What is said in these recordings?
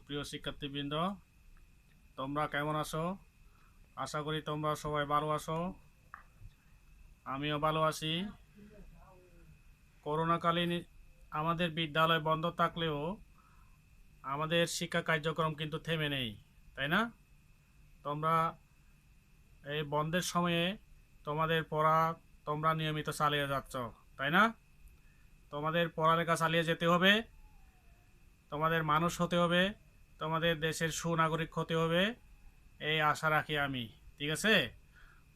সুপ্রিয় শিক্ষার্থীবৃন্দ, তোমরা কেমন আছো? আশা করি তোমরা সবাই ভালো আছো। আমিও ভালো আছি। করোনাকালীন আমাদের বিদ্যালয় বন্ধ থাকলেও আমাদের শিক্ষা কার্যক্রম কিন্তু থেমে নেই, তাই না? তোমরা এই বন্ধের সময়ে তোমাদের পড়া তোমরা নিয়মিত চালিয়ে যাচ্ছ, তাই না? তোমাদের পড়ালেখা চালিয়ে যেতে হবে, তোমাদের মানুষ হতে হবে, তোমাদের দেশের সুনাগরিক হতে হবে, এই আশা রাখি আমি। ঠিক আছে?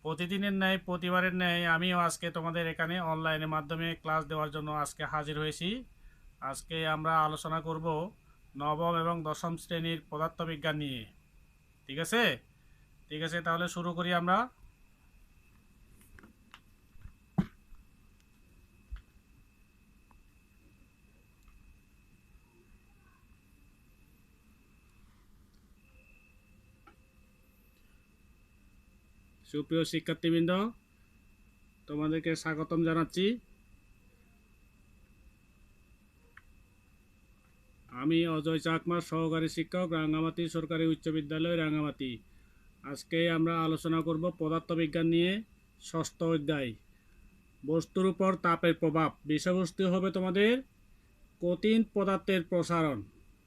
প্রতিদিনের ন্যায় প্রতিবারের ন্যায় আমিও আজকে তোমাদের এখানে অনলাইনের মাধ্যমে ক্লাস দেওয়ার জন্য আজকে হাজির হয়েছি। আজকে আমরা আলোচনা করব নবম এবং দশম শ্রেণীর পদার্থবিজ্ঞান নিয়ে। ঠিক আছে? ঠিক আছে, তাহলে শুরু করি আমরা। সুপ্রিয় শিক্ষার্থীবৃন্দ, তোমাদেরকে স্বাগতম জানাচ্ছি। আমি অজয় চাকমা, সহকারী শিক্ষক, রাঙ্গামাটি সরকারি উচ্চ বিদ্যালয়, রাঙ্গামাটি। আজকে আমরা আলোচনা করব পদার্থবিজ্ঞান নিয়ে, ষষ্ঠ অধ্যায় বস্তুর উপর তাপের প্রভাব। বিষয়বস্তু হবে তোমাদের কঠিন পদার্থের প্রসারণ।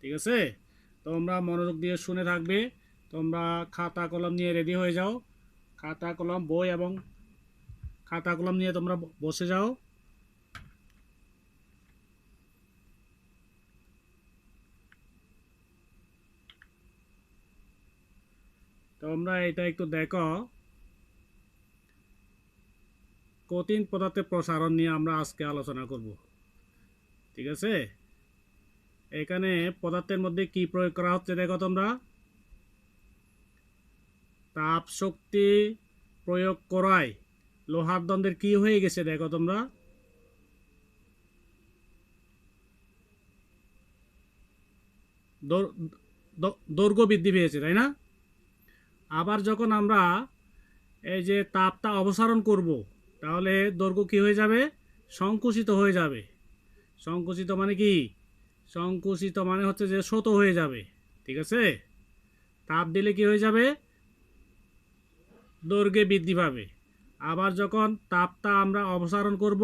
ঠিক আছে? তোমরা মনোযোগ দিয়ে শুনে থাকবে। তোমরা খাতা কলম নিয়ে রেডি হয়ে যাও। খাতা কলম বই এবং খাতা কলম নিয়ে তোমরা বসে যাও। তোমরা এটা একটু দেখো। কঠিন পদার্থের প্রসারণ নিয়ে আমরা আজকে আলোচনা করব। ঠিক আছে? এখানে পদার্থের মধ্যে কি প্রয়োগ করা হচ্ছে দেখো তোমরা। তাপ শক্তি প্রয়োগ করায় লোহার দন্ডের কি হয়ে গেছে দেখো তোমরা। দৈর্ঘ্য বৃদ্ধি পেয়েছে, তাই না? আবার যখন আমরা এই যে তাপটা অপসারণ করব, তাহলে দৈর্ঘ্য কি হয়ে যাবে? সংকুচিত হয়ে যাবে। সংকুচিত মানে কি? সংকুচিত মানে হচ্ছে যে ছোট হয়ে যাবে। ঠিক আছে? তাপ দিলে কি হয়ে যাবে? দৈর্ঘ্যে বৃদ্ধি পাবে। আবার যখন তাপটা আমরা অপসারণ করব,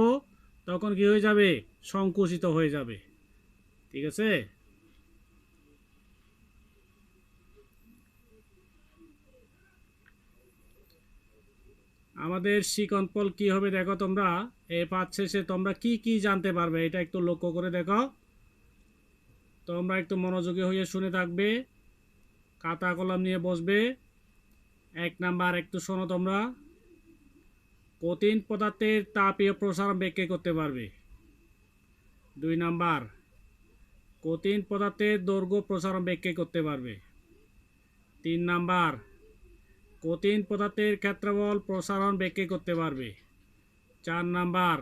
তখন কি হয়ে যাবে? সংকুচিত হয়ে যাবে। ঠিক আছে? আমাদের শিকনফল কি হবে দেখো তোমরা। এই পাঠ শেষে তোমরা কি কি জানতে পারবে এটা একটু লক্ষ্য করে দেখো। তোমরা একটু মনোযোগী হয়ে শুনে থাকবে, খাতা কলম নিয়ে বসবে। 1 নাম্বার একটু শোনো তোমরা। কঠিন পদার্থের তাপীয় প্রসারণ ব্যাখ্যা করতে পারবে। 2 নাম্বার, কঠিন পদার্থের দৈর্ঘ্য প্রসারণ ব্যাখ্যা করতে পারবে। 3 নাম্বার, কঠিন পদার্থের ক্ষেত্রফল প্রসারণ ব্যাখ্যা করতে পারবে। 4 নাম্বার,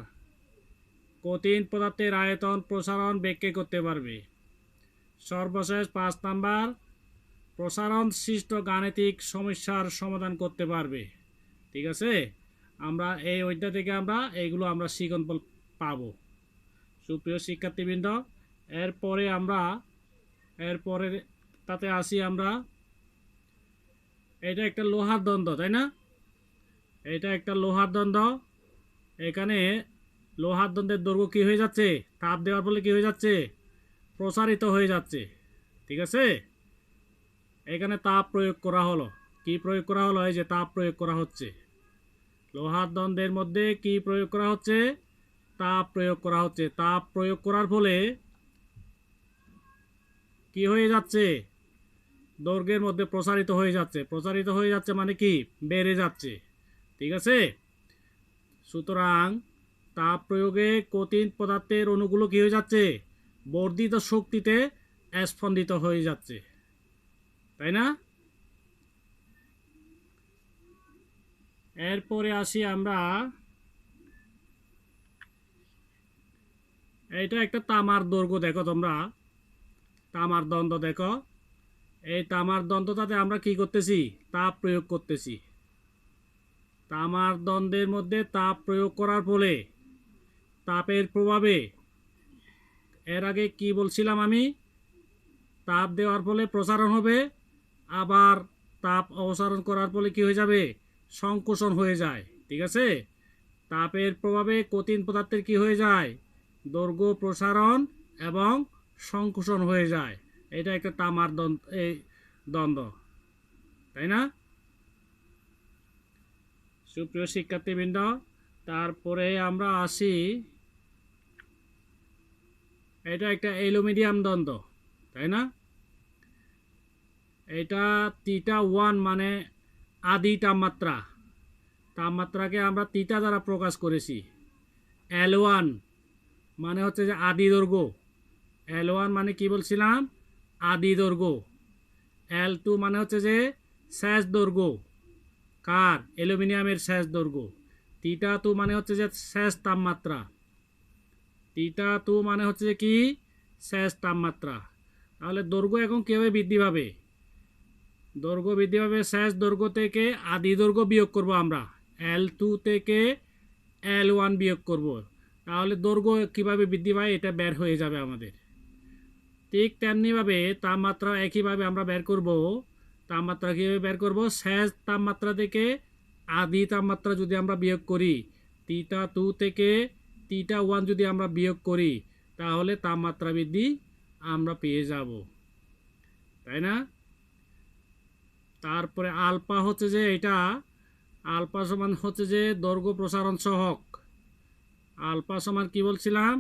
কঠিন পদার্থের আয়তন প্রসারণ ব্যাখ্যা করতে পারবে। সর্বশেষ 5 নাম্বার, প্রসারণ সৃষ্ট গাণিতিক সমস্যার সমাধান করতে পারবে। ঠিক আছে? আমরা এই অধ্যায় থেকে আমরা এইগুলো আমরা শিকনফল পাবো। সুপ্রিয় শিক্ষার্থীবৃন্দ, এরপরে তাতে আসি আমরা। এটা একটা লোহার দ্বন্দ্ব, তাই না? এটা একটা লোহার দ্বন্দ্ব। এখানে লোহার দ্বন্দ্বের দৈর্ঘ্য কী হয়ে যাচ্ছে? তাপ দেওয়ার ফলে কী হয়ে যাচ্ছে? প্রসারিত হয়ে যাচ্ছে। ঠিক আছে? এখানে তাপ প্রয়োগ করা হলো। কি প্রয়োগ করা হলো? এই যে তাপ প্রয়োগ করা হচ্ছে। লোহার দ্বন্দ্বের মধ্যে কি প্রয়োগ করা হচ্ছে? তাপ প্রয়োগ করা হচ্ছে। তাপ প্রয়োগ করার ফলে কি হয়ে যাচ্ছে? দৈর্ঘ্যের মধ্যে প্রসারিত হয়ে যাচ্ছে। প্রসারিত হয়ে যাচ্ছে মানে কি? বেড়ে যাচ্ছে। ঠিক আছে? সুতরাং তাপ প্রয়োগে কঠিন পদার্থের অণুগুলো কি হয়ে যাচ্ছে? বর্ধিত শক্তিতে স্পন্দিত হয়ে যাচ্ছে, তাই না? এরপরে আসি আমরা। এটা একটা তামার দৈর্ঘ্য দেখো তোমরা। তামার দ্বন্দ্ব দেখো। এই তামার দ্বন্দ্বটাতে আমরা কি করতেছি? তাপ প্রয়োগ করতেছি। তামার দ্বন্দ্বের মধ্যে তাপ প্রয়োগ করার ফলে তাপের প্রভাবে, এর আগে কি বলছিলাম আমি? তাপ দেওয়ার ফলে প্রসারণ হবে, আবার তাপ অপসারণ করার ফলে কি হয়ে যাবে, সংকোচন হয়ে যায়। ঠিক আছে, তাপের প্রভাবে কঠিন পদার্থের কি হয়ে যায়, দৈর্ঘ্য প্রসারণ এবং সংকোচন হয়ে যায়। এটা একটা তামার দ্বন্দ্ব, তাই না? সুপ্রিয় শিক্ষার্থীবৃন্দ, তারপরে আমরা আসি, এটা একটা অ্যালুমিনিয়াম দ্বন্দ্ব, তাই না? এটা θ1 মানে আদি তাপমাত্রা, তাপমাত্রাকে আমরা θ দ্বারা প্রকাশ করেছি। L1 মানে হচ্ছে যে আদি দৈর্ঘ্য, L1 মানে কি বলছিলাম, আদি দৈর্ঘ্য। L2 মানে হচ্ছে যে শেষ দৈর্ঘ্য, কার, অ্যালুমিনিয়ামের শেষ দৈর্ঘ্য। θ2 মানে হচ্ছে যে শেষ তাপমাত্রা, θ2 মানে হচ্ছে যে কি, শেষ তাপমাত্রা। তাহলে দৈর্ঘ্য এখন কীভাবে বৃদ্ধি পাবে, দৈর্ঘ্য বৃদ্ধি পাবে শেষ দৈর্ঘ্য থেকে আদি দৈর্ঘ্য বিয়োগ করব আমরা, L2 থেকে L1 বিয়োগ করব, তাহলে দৈর্ঘ্য কীভাবে বৃদ্ধি পায় এটা বের হয়ে যাবে আমাদের। ঠিক তেমনিভাবে তাপমাত্রা একইভাবে আমরা বের করব। তাপমাত্রা কীভাবে বের করব, শেষ তাপমাত্রা থেকে আদি তাপমাত্রা যদি আমরা বিয়োগ করি, θ2 থেকে θ1 যদি আমরা বিয়োগ করি, তাহলে তাপমাত্রা বৃদ্ধি আমরা পেয়ে যাব, তাই না? তারপরে আলফা হচ্ছে যে এটা, আলফা সমান হচ্ছে যে দৈর্ঘ্য প্রসারণ সহগ। আলফা সমান কি বলছিলাম,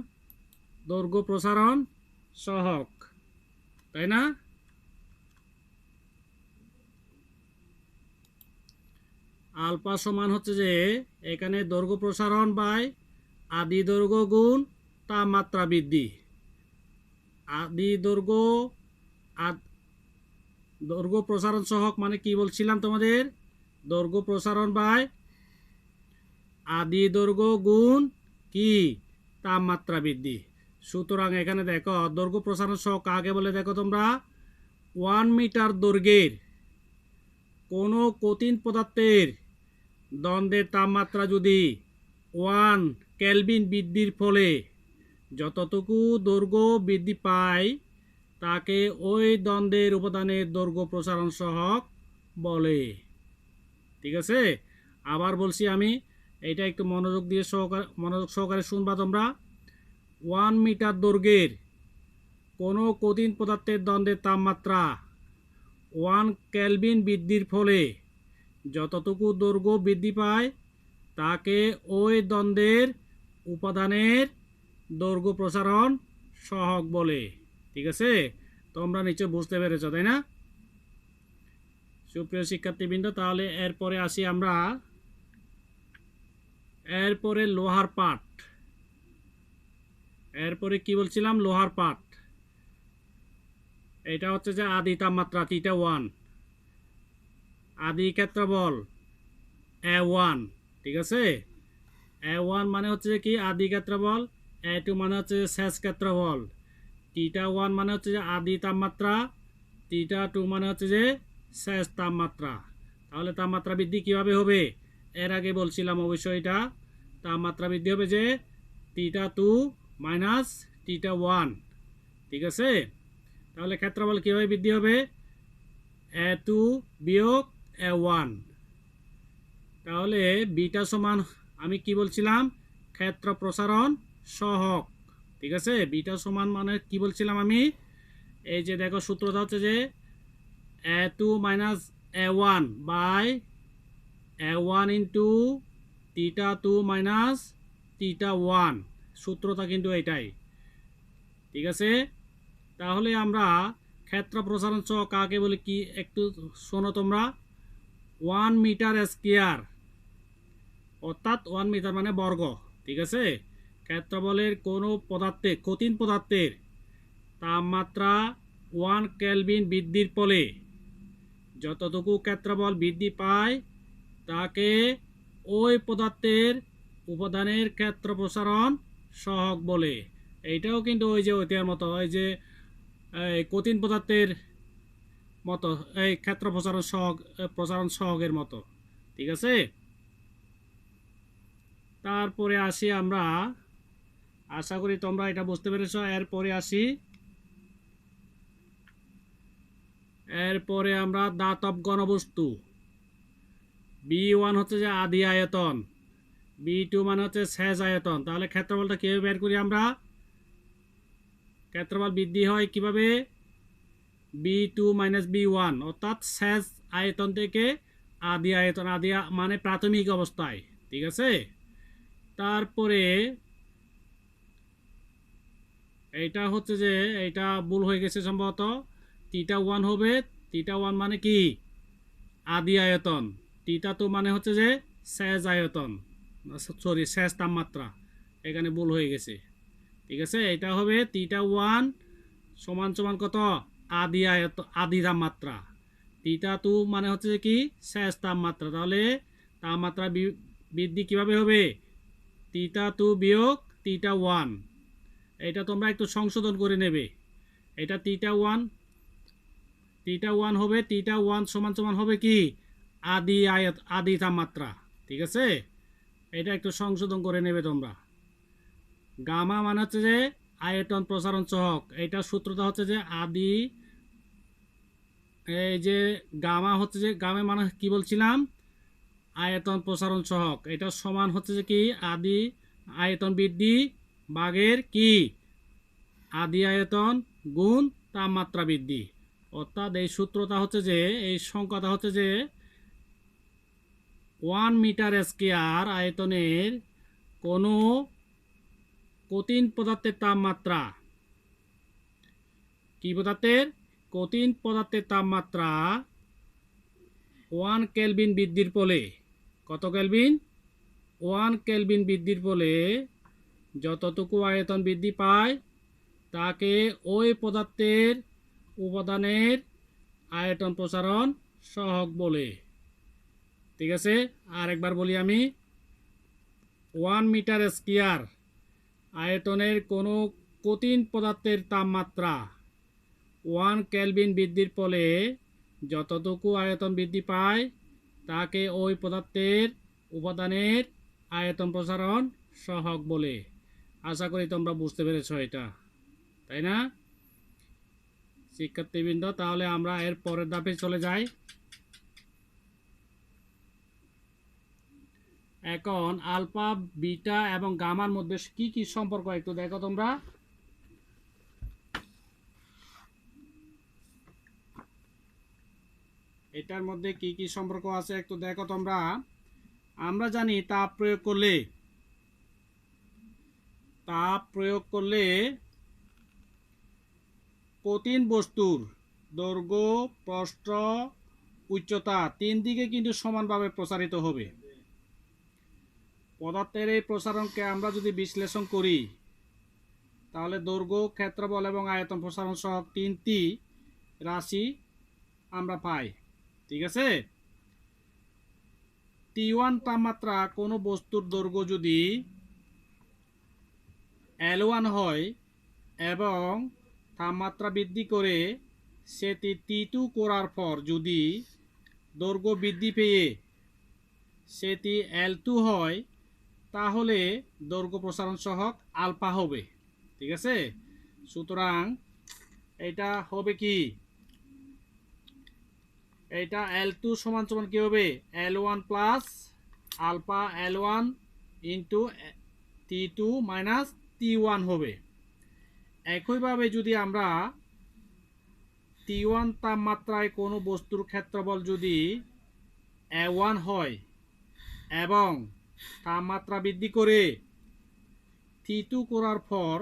দৈর্ঘ্য প্রসারণ সহগ, তাই না? আলফা সমান হচ্ছে যে এখানে দৈর্ঘ্য প্রসারণ বাই আদি দৈর্ঘ্য গুণ তাপমাত্রা বৃদ্ধি। আদি দৈর্ঘ্য, দৈর্ঘ্য প্রসারণ সহগ মানে কি বলছিলাম তোমাদের, দৈর্ঘ্য প্রসারণ বাই আদি দৈর্ঘ্য গুণ কি, তাপমাত্রা বৃদ্ধি। সুতরাং এখানে দেখো দৈর্ঘ্য প্রসারণ সহগ কাকে বলে, দেখো তোমরা, 1 মিটার দৈর্ঘ্যের কোনো কঠিন পদার্থের দ্বন্দ্বের তাপমাত্রা যদি 1 কেলভিন বৃদ্ধির ফলে যতটুকু দৈর্ঘ্য বৃদ্ধি পায় তাকে ওই দ্বন্দ্বের উপাদানের দৈর্ঘ্য প্রসারণ সহগ বলে। ঠিক আছে, আবার বলছি আমি, এটা একটু মনোযোগ সহকারে শুনবা তোমরা। 1 মিটার দৈর্ঘ্যের কোনো কঠিন পদার্থের দ্বন্দ্বের তাপমাত্রা 1 কেলভিন বৃদ্ধির ফলে যতটুকু দৈর্ঘ্য বৃদ্ধি পায় তাকে ওই দ্বন্দ্বের উপাদানের দৈর্ঘ্য প্রসারণ সহগ বলে। ঠিক আছে, তোমরা নিশ্চয় বুঝতে পেরেছ, তাই না? সুপ্রিয় শিক্ষার্থীবৃন্দ, তাহলে এরপরে আসি আমরা, এরপরে লোহার পাট। এরপরে কি বলছিলাম, লোহার পাট। এটা হচ্ছে যে আদি তাপমাত্রা θ1, আদি ক্ষেত্রফল A1। ঠিক আছে, A1 মানে হচ্ছে কি আদি ক্ষেত্রফল, A2 মানে হচ্ছে শেষ ক্ষেত্রফল, θ1 মানে হচ্ছে যে আদি তাপমাত্রা, θ2 মানে হচ্ছে যে শেষ তাপমাত্রা। তাহলে তাপমাত্রা বৃদ্ধি কিভাবে হবে, এর আগে বলছিলাম অবশ্যই এটা, তাপমাত্রা বৃদ্ধি হবে যে θ2 মাইনাস θ1। ঠিক আছে, তাহলে ক্ষেত্রফল কীভাবে বৃদ্ধি হবে, A2 বিয়োগ A1। তাহলে বিটা সমান, আমি কি বলছিলাম, ক্ষেত্র প্রসারণ সহগ। ঠিক আছে, বিটা সমান মানে কি বলছিলাম আমি, এই যে দেখো সূত্রটা হচ্ছে যে A2 minus A1 by A1 into θ2 minus θ1, সূত্রটা কিন্তু এটাই। ঠিক আছে, তাহলে আমরা ক্ষেত্র প্রসারণ সহগ কাকে বলি কি একটু শোনো তোমরা। 1 মিটার স্কয়ার, অর্থাৎ 1 মিটার মানে বর্গ। ঠিক আছে, ক্ষেত্রফলের কোনো পদার্থে, কঠিন পদার্থের তাপমাত্রা 1 কেলভিন বৃদ্ধির ফলে যতটুকু ক্ষেত্রফল বৃদ্ধি পায় তাকে ওই পদার্থের উপাদানের ক্ষেত্র প্রসারণ সহগ বলে। এইটাও কিন্তু ওই যে ওইটার মতো, ওই যে কঠিন পদার্থের মতো, এই ক্ষেত্র প্রসারণ সহগের মতো। ঠিক আছে, তারপরে আসি আমরা, আশা করি তোমরা এটা বুঝতে পেরেছ। এরপরে আসি এরপরে আমরা দাতব ঘনবস্তু, B1 হচ্ছে যে আদি আয়তন, B2 মানে হচ্ছে শেষ আয়তন। তাহলে ক্ষেত্রফলটা কীভাবে বের করি আমরা? ক্ষেত্রফল বৃদ্ধি হয় কিভাবে? B2 মাইনাস B1, অর্থাৎ শেষ আয়তন থেকে আদি আয়তন, মানে প্রাথমিক অবস্থায়। ঠিক আছে, তারপরে এইটা হচ্ছে যে এইটা ভুল হয়ে গেছে সম্ভবত, θ1 হবে। θ1 মানে কি? আদি আয়তন। θ2 মানে হচ্ছে যে শেষ আয়তন, সরি শেষ তাপমাত্রা, এখানে ভুল হয়ে গেছে। ঠিক আছে, এটা হবে θ1 সমান সমান কত? আদি তাপমাত্রা। θ2 মানে হচ্ছে যে কি? শেষ তাপমাত্রা। তাহলে তাপমাত্রা বৃদ্ধি কিভাবে হবে? θ2 বিয়োগ θ1। এটা তোমরা একটু সংশোধন করে নেবে। এটা θ1 হবে, θ1 সমান সমান হবে কি? আদি তাপমাত্রা। ঠিক আছে, এটা একটু সংশোধন করে নেবে তোমরা। গামা মানে হচ্ছে যে আয়তন প্রসারণ সহগ। এইটার সূত্রটা হচ্ছে যে এই যে গামা হচ্ছে যে, গামা মানে কি বলছিলাম? আয়তন প্রসারণ সহগ। এটা সমান হচ্ছে যে কি? আদি আয়তন বৃদ্ধি ভাগের কি? আদি আয়তন গুণ তাপমাত্রা বৃদ্ধি। অর্থাৎ এই সূত্রটা হচ্ছে যে, এই সংখ্যাটা হচ্ছে যে 1 মিটার স্কয়ার আয়তনের কোনো কঠিন পদার্থের তাপমাত্রা, কি পদার্থের? কঠিন পদার্থের তাপমাত্রা 1 কেলভিন বৃদ্ধির ফলে, কত কেলভিন? 1 কেলভিন বৃদ্ধির ফলে যতটুকু আয়তন বৃদ্ধি পায় তাকে ওই পদার্থের উপাদানের আয়তন প্রসারণ সহগ বলে। ঠিক আছে, আরেকবার বলি আমি। 1 মিটার স্কয়ার আয়তনের কোনো কঠিন পদার্থের তাপমাত্রা 1 কেলভিন বৃদ্ধির ফলে যতটুকু আয়তন বৃদ্ধি পায় তাকে ওই পদার্থের উপাদানের আয়তন প্রসারণ সহগ বলে। আশা করি তোমরা বুঝতে পেরেছ এটা, তাই না শিক্ষার্থীবৃন্দ? তাহলে আমরা এর পরের ধাপে চলে যাই। এখন আলফা, বিটা এবং গামার মধ্যে কি কি সম্পর্ক একটু দেখো তোমরা। এটার মধ্যে কি কি সম্পর্ক আছে একটু দেখো তোমরা। আমরা জানি তাপ প্রয়োগ করলে কঠিন বস্তুর দৈর্ঘ্য, প্রস্থ, উচ্চতা 3 দিকে কিন্তু সমানভাবে প্রসারিত হবে। পদার্থের এই প্রসারণকে আমরা যদি বিশ্লেষণ করি তাহলে দৈর্ঘ্য, ক্ষেত্রফল এবং আয়তন প্রসারণ সহগ 3টি রাশি আমরা পাই। ঠিক আছে, T1 তাপমাত্রা কোনো বস্তুর দৈর্ঘ্য যদি L1 হয় এবং তাপমাত্রা বৃদ্ধি করে সেটি T2 করার পর যদি দৈর্ঘ্য বৃদ্ধি পেয়ে সেটি L2 হয় তাহলে দৈর্ঘ্য প্রসারণ সহগ আলফা হবে। ঠিক আছে, সুতরাং এটা হবে কি? এটা L2 সমান সমান কি হবে? L1 plus alpha L1 into T2 minus T1 হবে। একইভাবে যদি আমরা T1 তাপমাত্রায় কোনো বস্তুর ক্ষেত্রফল যদি A1 হয় এবং তাপমাত্রা বৃদ্ধি করে T2 করার পর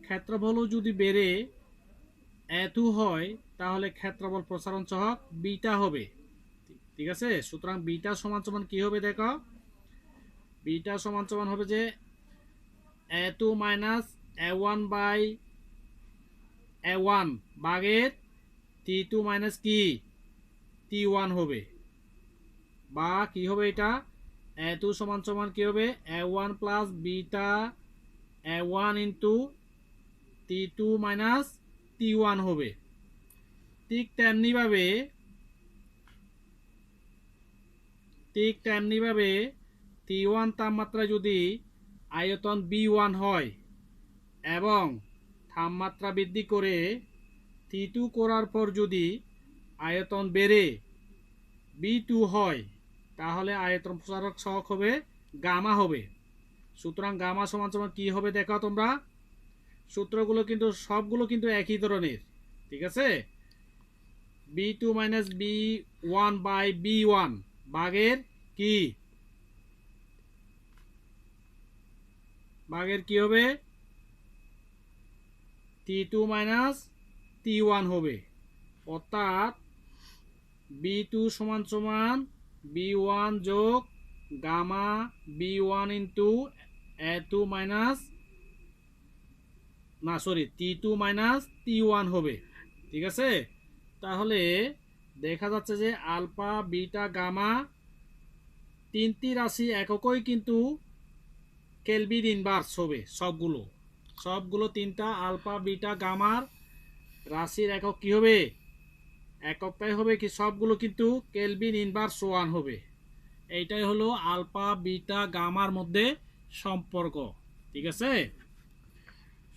ক্ষেত্রফলও যদি বেড়ে A2 হয় তাহলে ক্ষেত্রফল প্রসারণ সহগ বিটা হবে। ঠিক আছে, সুতরাং বিটা সমান সমান কি হবে দেখো? বিটা সমান সমান হবে যে A2 minus A1 by A1 ভাগের T2 মাইনাস কি? T1 হবে। বা কি হবে এটা? A2 সমান সমান কি হবে? A1 plus beta A1 into T2 minus T1 হবে। ঠিক তেমনিভাবে T1 তাপমাত্রা যদি আয়তন B1 হয় এবং তাপমাত্রা বৃদ্ধি করে T2 করার পর যদি আয়তন বেড়ে B2 হয়, তাহলে আয়তন প্রসারক সহগ হবে গামা হবে। সুতরাং গামা সমান সমান কি হবে দেখো তোমরা, সূত্রগুলো কিন্তু সবগুলো কিন্তু একই ধরনের, ঠিক আছে। B2 minus B1 by B1 ভাগের কি, ভাগের কি হবে, T2 মাইনাস T1 হবে, অর্থাৎ B2 সমান সমান B1 যোগ gamma B1 into A2 minus না সরি T2 মাইনাস T1 হবে, ঠিক আছে। তাহলে দেখা যাচ্ছে যে আলফা বিটা গামা তিনটি রাশি এককই কিন্তু কেলভিন ইনভার্স হবে, সবগুলো তিনটা আলফা বিটা গামার রাশির একক কি হবে, এককটাই হবে কি, সবগুলো কিন্তু কেলভিন ইনভার্স 1 হবে। এইটাই হলো আলফা বিটা গামার মধ্যে সম্পর্ক, ঠিক আছে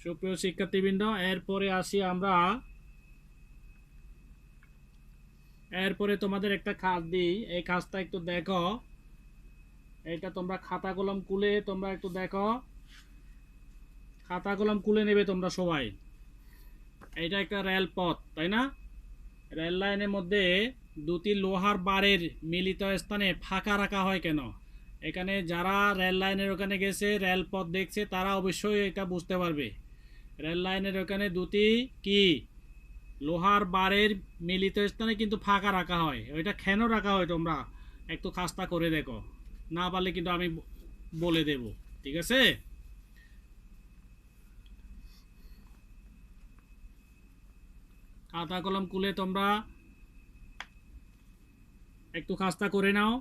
সুপ্রিয় শিক্ষার্থীবৃন্দ। এরপরে আসি আমরা, এরপরে তোমাদের একটা কাজ দিই, এই কাজটা একটু দেখো, এটা তোমরা খাতা কলম খুলে তোমরা একটু দেখো, খাতা কলম খুলে নেবে তোমরা সবাই। এটা একটা রেলপথ, তাই না, রেল লাইনের মধ্যে দুটি লোহার বারের মিলিত স্থানে ফাঁকা রাখা হয় কেন? এখানে যারা রেল লাইনের ওখানে গেছে, রেলপথ দেখছে, তারা অবশ্যই এটা বুঝতে পারবে। রেল লাইনের ওখানে দুটি কি লোহার বারের মিলিত স্থানে কিন্তু ফাঁকা রাখা হয়, ওইটা কেন রাখা হয় তোমরা একটু কাজটা করে দেখো, না পারলে কিন্তু আমি বলে দেব, ঠিক আছে। খাতা কলম খুলে তোমরা একটু কাজটা করে নাও।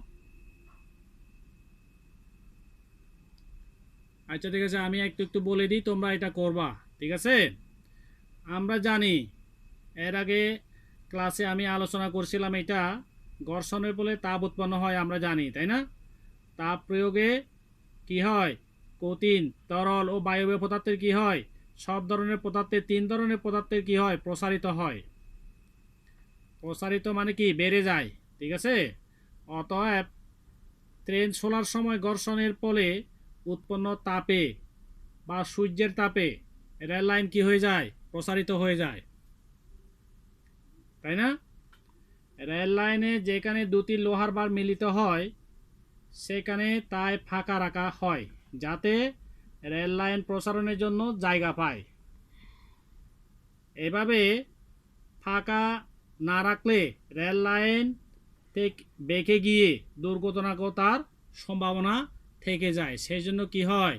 আচ্ছা ঠিক আছে, আমি একটু বলে দিই, তোমরা এটা করবা, ঠিক আছে। আমরা জানি এর আগে ক্লাসে আমি আলোচনা করছিলাম, এটা ঘর্ষণের ফলে তাপ উৎপন্ন হয় আমরা জানি, তাই না। তাপ প্রয়োগে কি হয়, কঠিন তরল ও বায়বীয় পদার্থের কি হয়, সব ধরনের পদার্থের, তিন ধরনের পদার্থের কি হয়, প্রসারিত হয়। প্রসারিত মানে কি, বেড়ে যায়, ঠিক আছে। অতএব ট্রেন চলার সময় ঘর্ষণের ফলে উৎপন্ন তাপে বা সূর্যের তাপে রেল লাইন কি হয়ে যায়, প্রসারিত হয়ে যায়, তাই না। রেল লাইনে যেখানে দুটি লোহার বার মিলিত হয় সেখানে তাই ফাঁকা রাখা হয়, যাতে রেল লাইন প্রসারণের জন্য জায়গা পায়। এভাবে ফাঁকা না রাখলে রেল লাইন থেকে বেঁকে গিয়ে দুর্ঘটনা ঘটার সম্ভাবনা থেকে যায়। সেই জন্য কি হয়,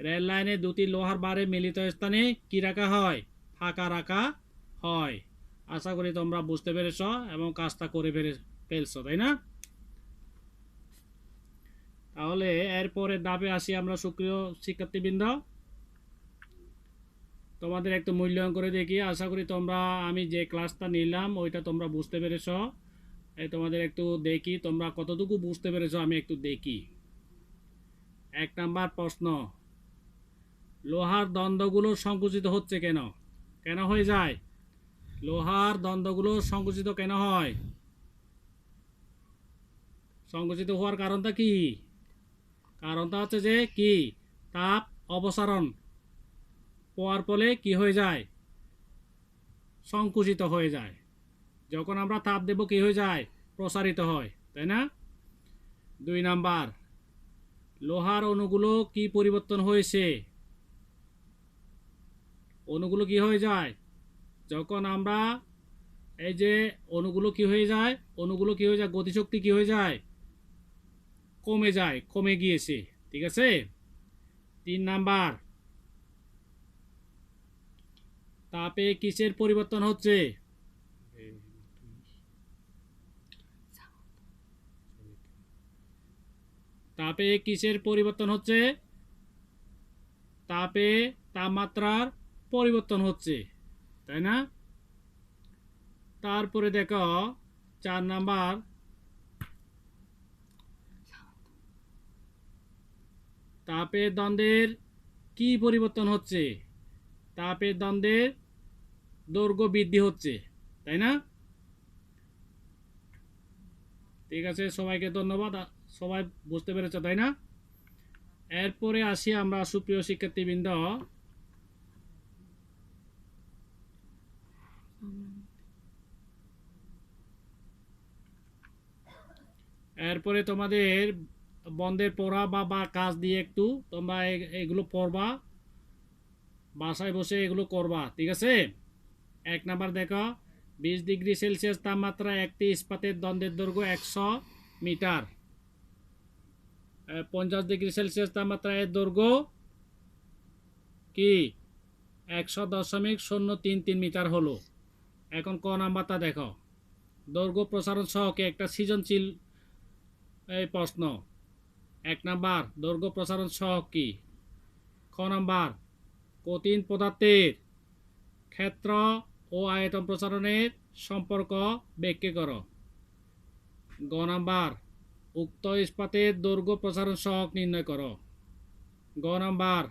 রেল লাইনে দুটি লোহার বারে মিলিত স্থানে কি রাখা হয়, ফাঁকা রাখা হয়। আশা করি তোমরা বুঝতে পেরেছ এবং কাজটা করে ফেলছো, তাই না। তাহলে এরপরে ধাপে আসি আমরা, সুপ্রিয় শিক্ষার্থীবৃন্দ। তোমাদের একটু মূল্যায়ন করে দেখি, আশা করি তোমরা আমি যে ক্লাসটা নিলাম ওইটা তোমরা বুঝতে পেরেছ। এই তোমাদের একটু দেখি তোমরা কতটুকু বুঝতে পেরেছ, আমি একটু দেখি। 1 নাম্বার প্রশ্ন, লোহার দ্বন্দ্বগুলো সংকুচিত হচ্ছে কেন, কেন হয়ে যায়, লোহার দ্বন্দ্বগুলো সংকুচিত কেন হয়, সংকুচিত হওয়ার কারণটা কি, কারণটা হচ্ছে যে কি, তাপ অপসারণ হওয়ার ফলে কি হয়ে যায়, সংকুচিত হয়ে যায়। যখন আমরা তাপ দেব কি হয়ে যায়, প্রসারিত হয়, তাই না। 2 নাম্বার, লোহার অণুগুলো কি পরিবর্তন হয়েছে, অণুগুলো কি হয়ে যায়, যখন আমরা এই যে অণুগুলো কি হয়ে যায়, অণুগুলো কি হয়ে যায়, গতিশক্তি কি হয়ে যায়, কমে যায়, কমে গিয়েছে, ঠিক আছে। 3 নাম্বার, তাপে কিসের পরিবর্তন হচ্ছে, তাপে কিসের পরিবর্তন হচ্ছে, তাপে তাপমাত্রার পরিবর্তন হচ্ছে, তাই না। তারপরে দেখো 4 নাম্বার, তাপের দ্বন্দ্বের কি পরিবর্তন হচ্ছে, তাপের দ্বন্দ্বের দৈর্ঘ্য বৃদ্ধি হচ্ছে, তাই না। ঠিক আছে, সবাইকে ধন্যবাদ। সবাই বুঝতে পেরেছো তাই না? এরপরে আসি আমরা সুপ্রিয় শিক্ষার্থীবৃন্দ, এরপরে তোমাদের বন্ধের পড়া বা কাজ দিয়ে একটু তোমরা এগুলো পড়বা, বাসায় বসে এগুলো করবা, ঠিক আছে? 1 নাম্বার দেখো, 20 ডিগ্রি সেলসিয়াস তাপমাত্রা একটি ইস্পাতের দণ্ডের দৈর্ঘ্য 100 মিটার। 50 ডিগ্রি সেলসিয়াস তাপমাত্রা এর দৈর্ঘ্য কি 100.033 মিটার হলো। এখন ক নাম্বারটা দেখো, দৈর্ঘ্য প্রসারণ সহকে একটা সৃজনশীল এই প্রশ্ন। 1 নাম্বার, দৈর্ঘ্য প্রসারণ সহক কি? খ নাম্বার, কঠিন পদার্থের ক্ষেত্র ও আয়তন প্রসারণের সম্পর্ক ব্যাখ্যা করো। গ নাম্বার, উক্ত ইস্পাতের দৈর্ঘ্য প্রসারণ সহক নির্ণয় করো। গ নাম্বার,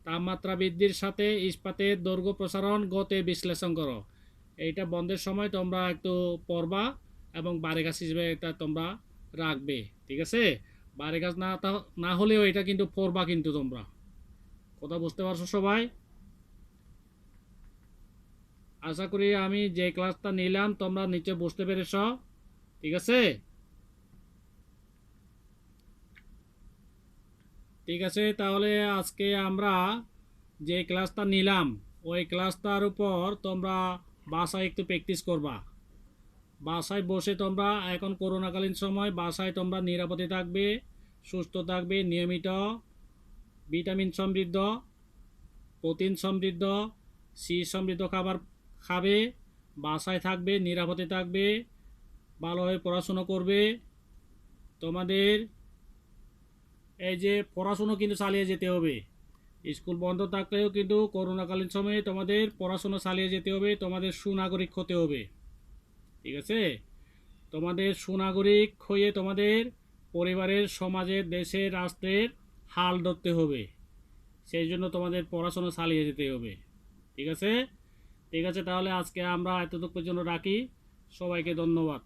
তাপমাত্রা বৃদ্ধির সাথে ইস্পাতের দৈর্ঘ্য প্রসারণ গতে বিশ্লেষণ করো। এইটা বন্ধের সময় তোমরা একটু পড়বা এবং বাড়ি কাজ হিসেবে এটা তোমরা রাখবে, ঠিক আছে? বাড়ি কাজ না হলেও এটা কিন্তু পড়বা, কিন্তু তোমরা কথা বুঝতে পারছো সবাই? আশা করি আমি যে ক্লাসটা নিলাম তোমরা নিচে বুঝতে পেরেছ, ঠিক আছে? ঠিক আছে, তাহলে আজকে আমরা যে ক্লাসটা নিলাম ওই ক্লাসটার উপর তোমরা বাসায় একটু প্র্যাকটিস করবা। বাসায় বসে তোমরা এখন করোনাকালীন সময় বাসায় তোমরা নিরাপদে থাকবে, সুস্থ থাকবে, নিয়মিত ভিটামিন সমৃদ্ধ, প্রোটিন সমৃদ্ধ, সি সমৃদ্ধ খাবার খাবে, বাসায় থাকবে, নিরাপদে থাকবে, ভালোভাবে পড়াশুনো করবে। তোমাদের এই যে পড়াশুনো কিন্তু চালিয়ে যেতে হবে, স্কুল বন্ধ থাকলেও কিন্তু করোনাকালীন সময়ে তোমাদের পড়াশুনো চালিয়ে যেতে হবে, তোমাদের সুনাগরিক হতে হবে, ঠিক আছে? তোমাদের সুনাগরিক হয়ে তোমাদের পরিবারের, সমাজের, দেশের, রাষ্ট্রের হাল ধরতে হবে। সেই জন্য তোমাদের পড়াশোনা চালিয়ে যেতে হবে, ঠিক আছে? ঠিক আছে, তাহলে আজকে আমরা এতটুকু পর্যন্ত রাখি। সবাইকে ধন্যবাদ।